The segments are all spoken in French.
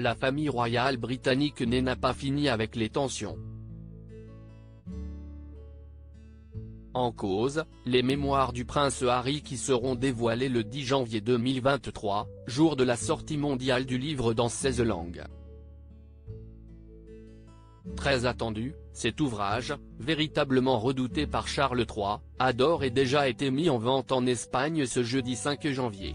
la famille royale britannique n'a pas fini avec les tensions. En cause, les mémoires du prince Harry qui seront dévoilées le 10 janvier 2023, jour de la sortie mondiale du livre dans 16 langues. Très attendu, cet ouvrage, véritablement redouté par Charles III, a d'ores et déjà été mis en vente en Espagne ce jeudi 5 janvier.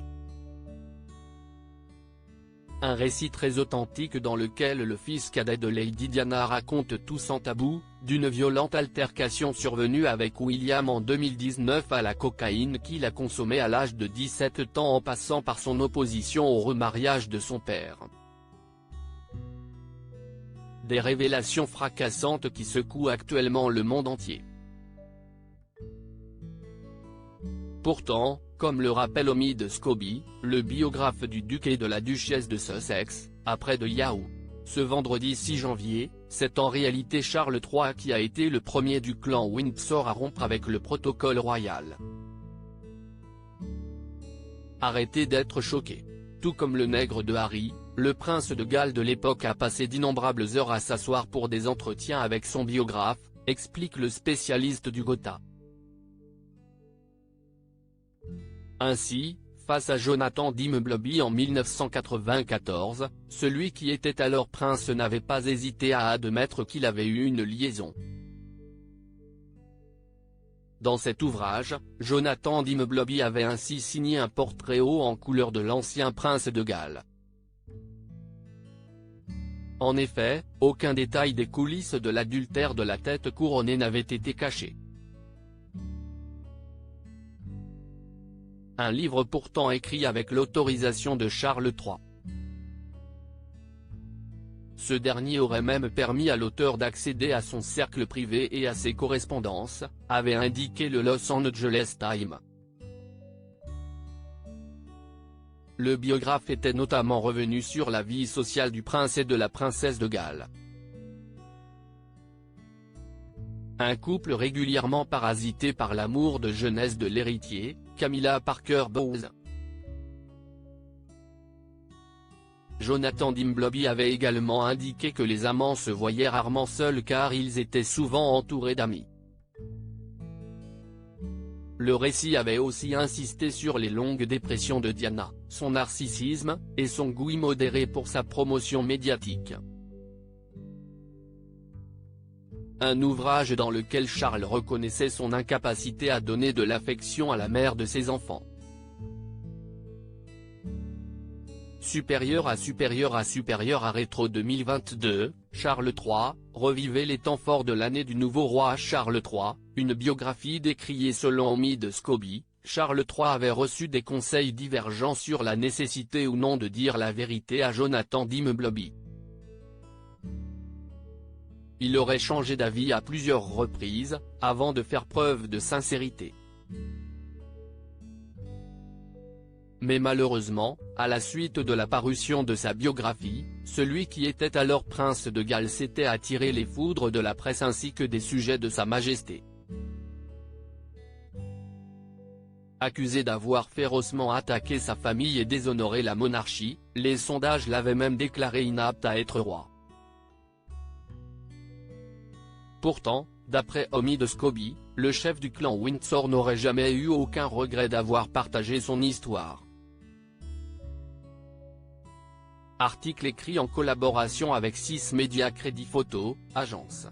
Un récit très authentique dans lequel le fils cadet de Lady Diana raconte tout sans tabou, d'une violente altercation survenue avec William en 2019 à la cocaïne qu'il a consommée à l'âge de 17 ans en passant par son opposition au remariage de son père. Des révélations fracassantes qui secouent actuellement le monde entier. Pourtant, comme le rappelle Omid Scobie, le biographe du duc et de la duchesse de Sussex, après de Yahoo! Ce vendredi 6 janvier, c'est en réalité Charles III qui a été le premier du clan Windsor à rompre avec le protocole royal. Arrêtez d'être choqués. Tout comme le nègre de Harry, le prince de Galles de l'époque a passé d'innombrables heures à s'asseoir pour des entretiens avec son biographe, explique le spécialiste du Gotha. Ainsi, face à Jonathan Dimbleby en 1994, celui qui était alors prince n'avait pas hésité à admettre qu'il avait eu une liaison. Dans cet ouvrage, Jonathan Dimbleby avait ainsi signé un portrait haut en couleur de l'ancien prince de Galles. En effet, aucun détail des coulisses de l'adultère de la tête couronnée n'avait été caché. Un livre pourtant écrit avec l'autorisation de Charles III. Ce dernier aurait même permis à l'auteur d'accéder à son cercle privé et à ses correspondances, avait indiqué le Los Angeles Times. Le biographe était notamment revenu sur la vie sociale du prince et de la princesse de Galles. Un couple régulièrement parasité par l'amour de jeunesse de l'héritier, Camilla Parker Bowles. Jonathan Dimbleby avait également indiqué que les amants se voyaient rarement seuls car ils étaient souvent entourés d'amis. Le récit avait aussi insisté sur les longues dépressions de Diana, son narcissisme, et son goût immodéré pour sa promotion médiatique. Un ouvrage dans lequel Charles reconnaissait son incapacité à donner de l'affection à la mère de ses enfants. Supérieur à Rétro 2022, Charles III, revivait les temps forts de l'année du nouveau roi Charles III, une biographie décriée selon Omid Scobie. Charles III avait reçu des conseils divergents sur la nécessité ou non de dire la vérité à Jonathan Dimbleby. Il aurait changé d'avis à plusieurs reprises, avant de faire preuve de sincérité. Mais malheureusement, à la suite de la parution de sa biographie, celui qui était alors prince de Galles s'était attiré les foudres de la presse ainsi que des sujets de Sa Majesté. Accusé d'avoir férocement attaqué sa famille et déshonoré la monarchie, les sondages l'avaient même déclaré inapte à être roi. Pourtant, d'après Omid Scobie, le chef du clan Windsor n'aurait jamais eu aucun regret d'avoir partagé son histoire. Article écrit en collaboration avec 6 Médias Crédit Photo, agence.